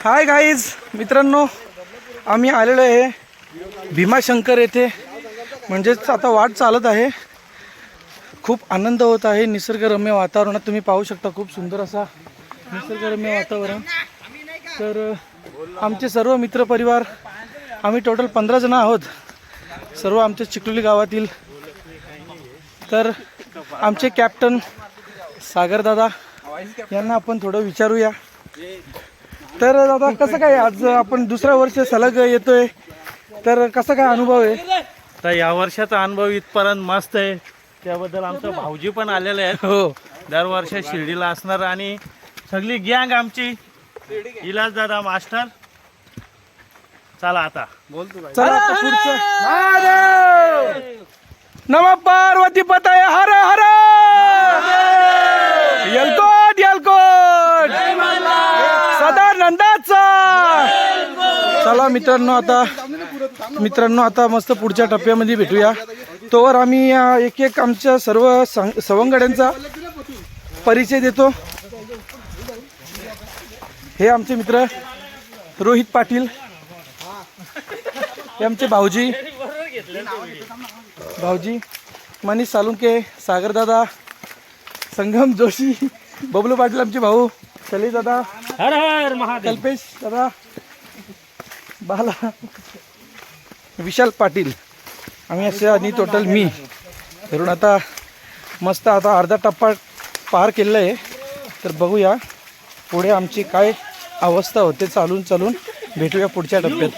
Hi guys मित्रांनो, आम्ही आलेलो आहे भीमाशंकर येथे. म्हणजेच आता वाट चालत आहे. खूप आनंद होत आहे. निसर्गरम्य वातावरणात तुम्ही पाहू शकता. खूप सुंदर असा निसर्गरम्य वातावरण. तर आमचे सर्व मित्रपरिवार, आम्ही टोटल 15 जण आहोत, सर्व आमच्या चिखलोली गावातील. तर आमचे कॅप्टन सागरदादा यांना आपण थोडं विचारूया. तर दादा, कसं काय आज आपण दुसऱ्या वर्ष सलग येतोय, तर कसा काय अनुभव आहे? तर या वर्षाचा अनुभव इथपर्यंत मस्त आहे. त्याबद्दल आमचा भाऊजी पण आलेले आहेत. हो, दरवर्षी शिर्डीला असणार आणि सगळी गँग आमची. इलाज दादा मास्टर. चला आता चला आता पुढचं. नम पार्वती पतये हर हर यलकोट यलकोट सदा नंदाचा. चला मित्रांनो आता मस्त पुढच्या टप्प्यामध्ये भेटूया. तोवर आम्ही एक एक आमच्या सर्व सवंगड्यांचा परिचय देतो. हे आमचे मित्र रोहित पाटील, हे आमचे भाऊजी मनीष सालुंके, सागरदादा, संगम जोशी, बबलू पाटील आमचे भाऊ, सली दादा, हर हर महादेव, कल्पेश दादा, बाला, विशाल पाटील, आम्ही असे आणि टोटल मी धरून आता मस्त आता अर्धा टप्पा पार केलेला आहे. तर बघूया पुढे आमची काय अवस्था होते. चालून भेटूया पुढच्या टप्प्यात.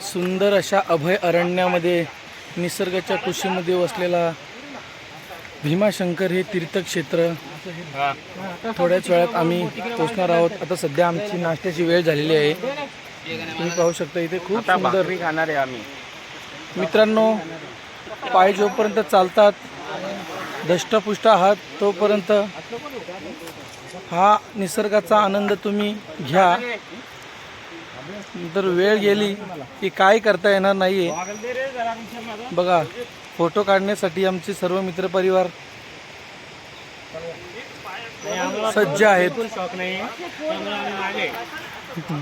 सुंदर अशा अभय अरण्यामध्ये निसर्गाच्या कुशीमध्ये वसलेला भीमाशंकर हे तीर्थक्षेत्र. थोड्याच वेळात आम्ही पोहोचणार आहोत. आता सध्या आमची नाश्त्याची वेळ झालेली आहे. तुम्ही पाहू शकता इथे खूप सुंदर खाणार आहे आम्ही. मित्रांनो, पाय जोपर्यंत चालतात, दष्टपुष्ट आहात, तोपर्यंत हा निसर्गाचा आनंद तुम्ही घ्या. नंतर वेळ गेली की काय करता येणार नाहीये. बघा, फोटो काढण्यासाठी आमचे सर्व मित्रपरिवार सज्ज आहेत.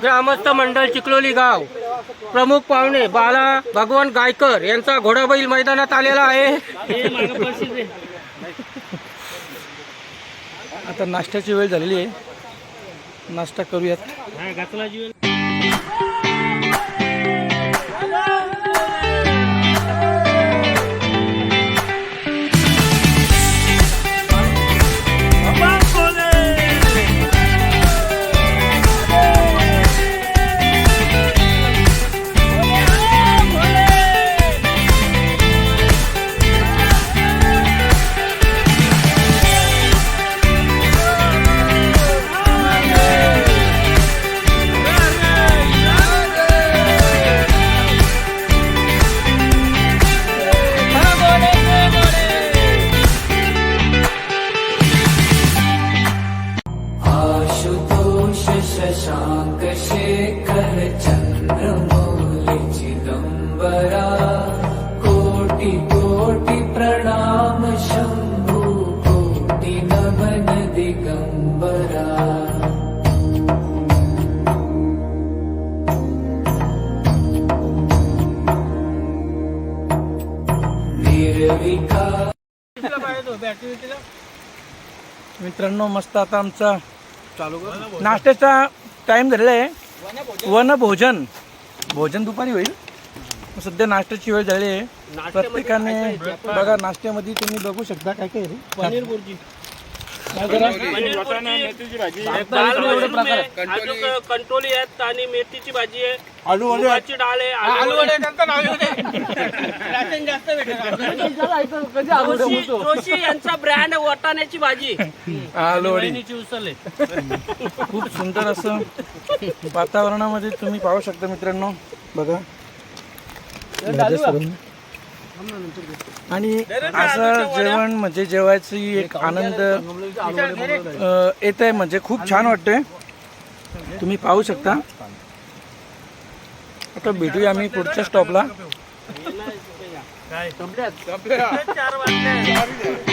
ग्रामस्थ मंडळ चिखलोली गाव प्रमुख पाहुणे बाला भगवान गायकर यांचा घोडाबैल मैदानात आलेला आहे. आता नाश्त्याची वेळ झालेली आहे. नाश्ता करूयात. मित्रांनो, मस्त आता आमचा नाश्त्याचा टाइम झालेला आहे. वनभोजन दुपारी होईल. सध्या नाश्त्याची वेळ झाली आहे. प्रत्येकाने बघा, नाश्त्यामध्ये तुम्ही बघू शकता काय काय आहे. पनीर बुर्जी, पनीर मेथीची भाजी, दाल मशरूम आहे, अजून कंटोली आहेत आणि मेथीची भाजी आहे, मुगाची डाळ आहे, आलू वडे जोशी यांचा ब्रँड वाटाण्याची भाजी, आलूवडी उसळ आहे. खूप सुंदर असं वातावरणामध्ये तुम्ही पाहू शकता मित्रांनो. बघा आणि असं जेवण म्हणजे जेवायची एक आनंद येत आहे, म्हणजे खूप छान वाटतंय. तुम्ही पाहू शकता. आता भेटूया आम्ही पुढच्या स्टॉपला. काय 4 वाजले.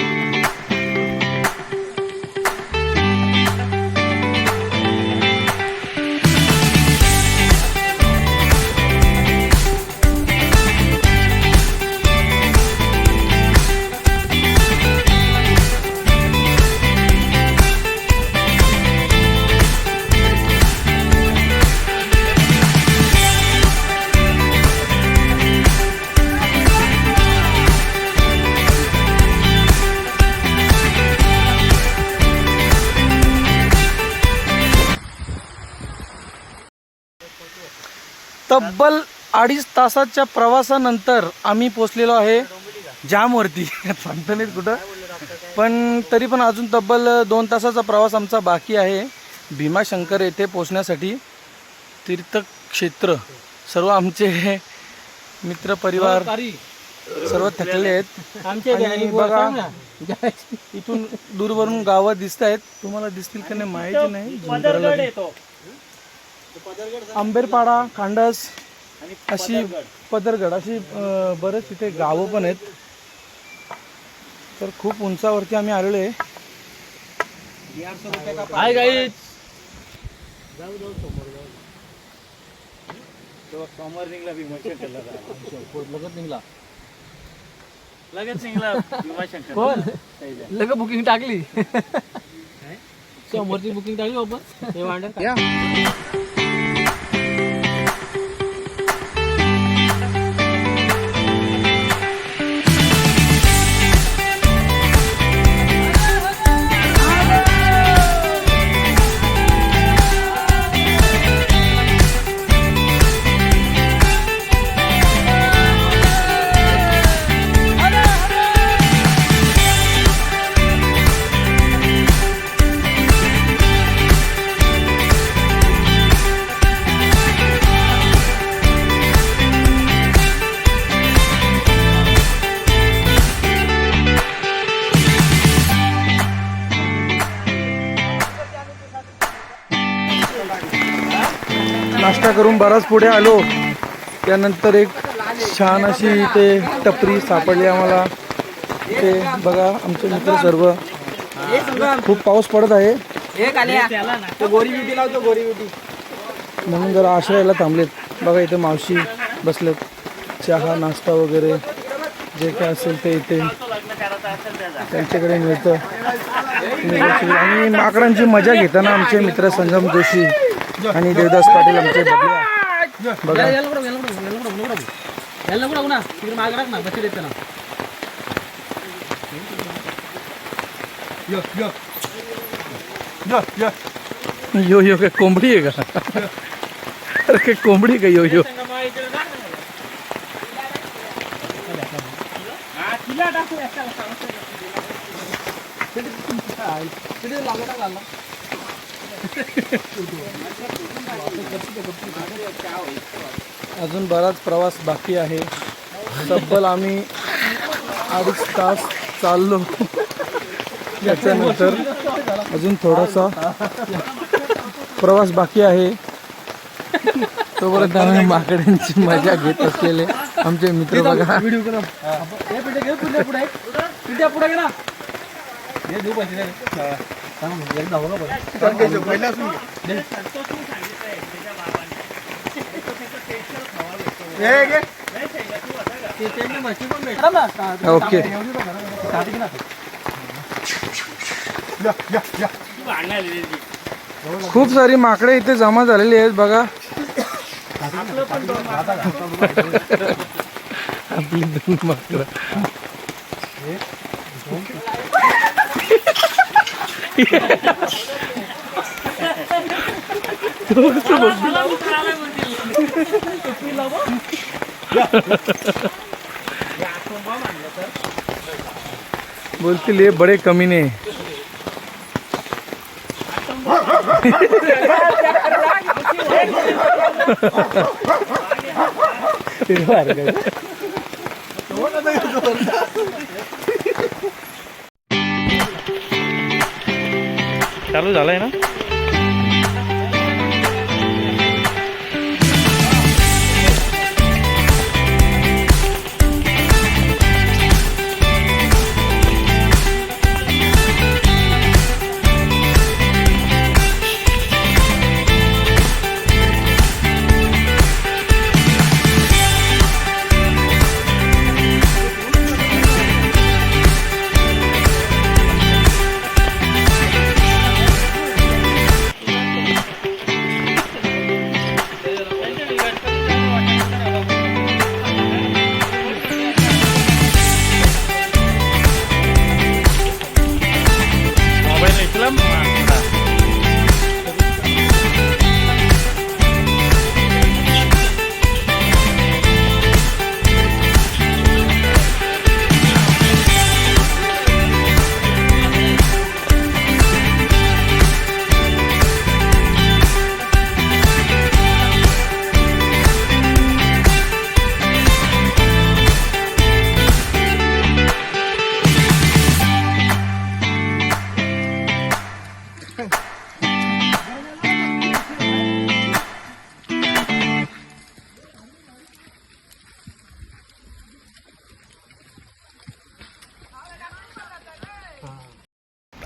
तब्बल 2.5 तासाच्या प्रवासानंतर आम्ही पोचलेलो आहे जामवरती. सांगता नाहीत कुठं, पण तरी पण अजून तब्बल 2 तासाचा प्रवास आमचा बाकी आहे भीमाशंकर येथे पोचण्यासाठी. तीर्थक्षेत्र सर्व आमचे मित्र परिवार सर्व थकले आहेत. आणि बघा इथून दूरवरून गावं दिसत आहेत, तुम्हाला दिसतील का नाही माहिती नाही. पदरगड येतो. आंबेरपाडा, खांडस अशी पदरगड अशी बरेच तिथे गावं पण आहेत. तर खूप उंचावरती आम्ही आलेलो आहे. Hi guys. सोमवार निघला लगेच निघला भीमाशंकर. लगे बुकिंग टाकली, समोरची बुकिंग टाकली वापस. हे वांडर या नाश्ता करून बराच पुढे आलो. त्यानंतर एक छान अशी इथे टपरी सापडली आम्हाला. ते बघा आमचे मित्र सर्व. खूप पाऊस पडत आहे म्हणून जरा आश्रयाला थांबलेत. बघा इथे मावशी बसलेत. चहा नाश्ता वगैरे जे काय असेल ते इथे त्यांच्याकडे मिळतं. आणि माकडांची मजा घेताना आमचे मित्र संगम जोशी आणि देवदास पाटील आमचे बघा. यो यो काय कोंबडी आहे का? अरे काय कोंबडी का यो यो? अजून बराच प्रवास बाकी आहे. तब्बल आम्ही 2.5 तास चाललो. त्याच्यानंतर अजून थोडासा प्रवास बाकी आहे. तोपर्यंत आम्ही माकड्यांची मजा घेत असलेले आमचे मित्र बघा. ओके खूप सारी माकडे इथे जमा झालेली आहेत बघा. आपली 2 माकडं बोलतील हे बडे कमीने. चालू झालंय ना.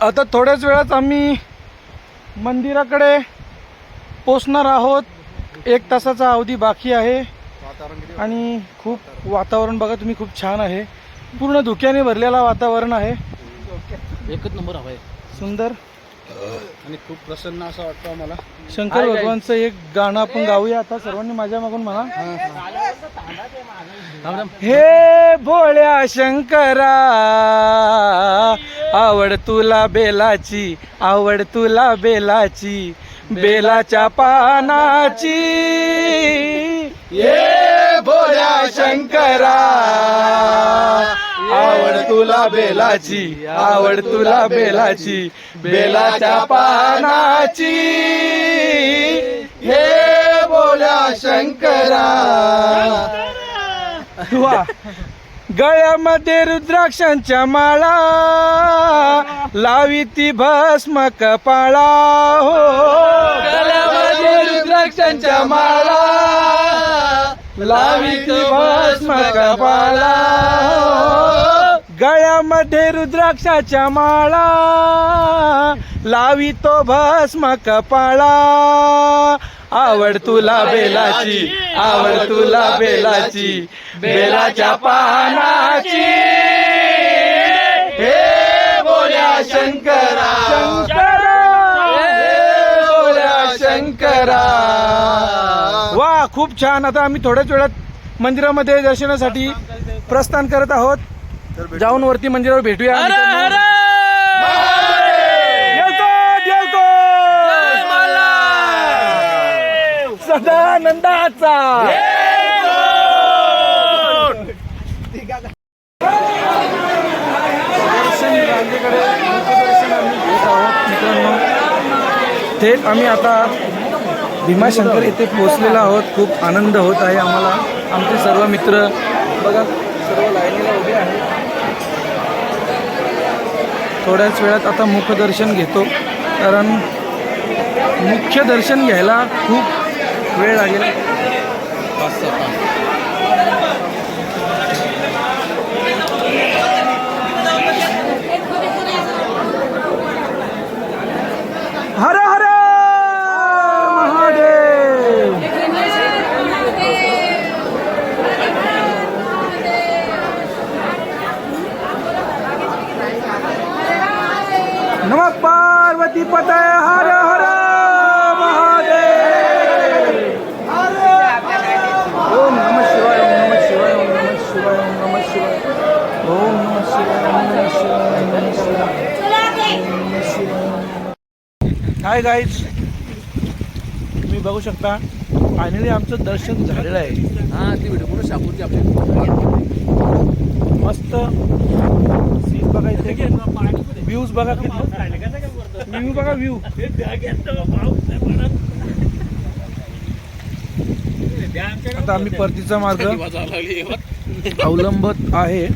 आता थोड्याच वेळात आम्ही मंदिराकडे पोचणार आहोत. 1 तासाचा अवधी बाकी आहे आणि खूप वातावरण बघा तुम्ही, खूप छान आहे. पूर्ण धुक्याने भरलेला वातावरण आहे. एकच नंबर हवाय, सुंदर आणि खूप प्रसन्न असं वाटतं आम्हाला. शंकर भगवानचं एक गाणं आपण गाऊया आता सर्वांनी माझ्या मागून म्हणा. हे भोळ्या शंकरा आवड तुला बेलाची, आवड तुला बेलाची, बेलाच्या पानाची. हे भोळ्या शंकरा आवड तुला बेलाची, आवड तुला बेलाची, बेलाच्या पानाची. हे भोळ्या शंकरा. वा. गळ्यामध्ये रुद्राक्षांच्या माळा लावी ती भस्म कपाळा. हो, गळ्यामध्ये रुद्राक्षांच्या माळा लावी ती भस्म कपाळा. गळ्यामध्ये रुद्राक्षाच्या माळा लावी तो भस्म कपाळा. आवड तुला बेलाची, आवड तुला बेलाची, बेलाच्या पानाची. हे भोळ्या शंकरा, शंकरा, हे भोळ्या शंकरा. वा, खूप छान. आता आम्ही थोड्याच वेळात मंदिरामध्ये दर्शनासाठी प्रस्थान करत आहोत. जाऊन वरती मंदिरावर भेटूया. सदानंदाचा. मित्रांनो, थेट आम्ही आता भीमाशंकर येथे पोहोचलेलो आहोत. खूप आनंद होत आहे आम्हाला. आमचे सर्व मित्र बघा सर्व लाईनीला उभे आहेत. थोड्याच वेळात आता मुखदर्शन घेतो, कारण मुख्य दर्शन घ्यायला खूप वेळ लागेल. हर हर महादेव. नमः पार्वती पतये हर हर महादेव. ओम नमः शिवाय, ओम नमः शिवाय, ओम नमः शिवाय, ओम नमः शिवाय, ओम नमः शिवाय, ओम नमः शिवाय, ओम नमः शिवाय, ओम नमः शिवाय. हाय गाईज, तुम्ही बघू शकता फायनली आमचं दर्शन झालेलं आहे. मस्त सीन बघा इथे, व्ह्यूज बघा, व्ह्यू बघा, व्ह्यू. आता आम्ही परतीचा मार्ग अवलंबत आहे.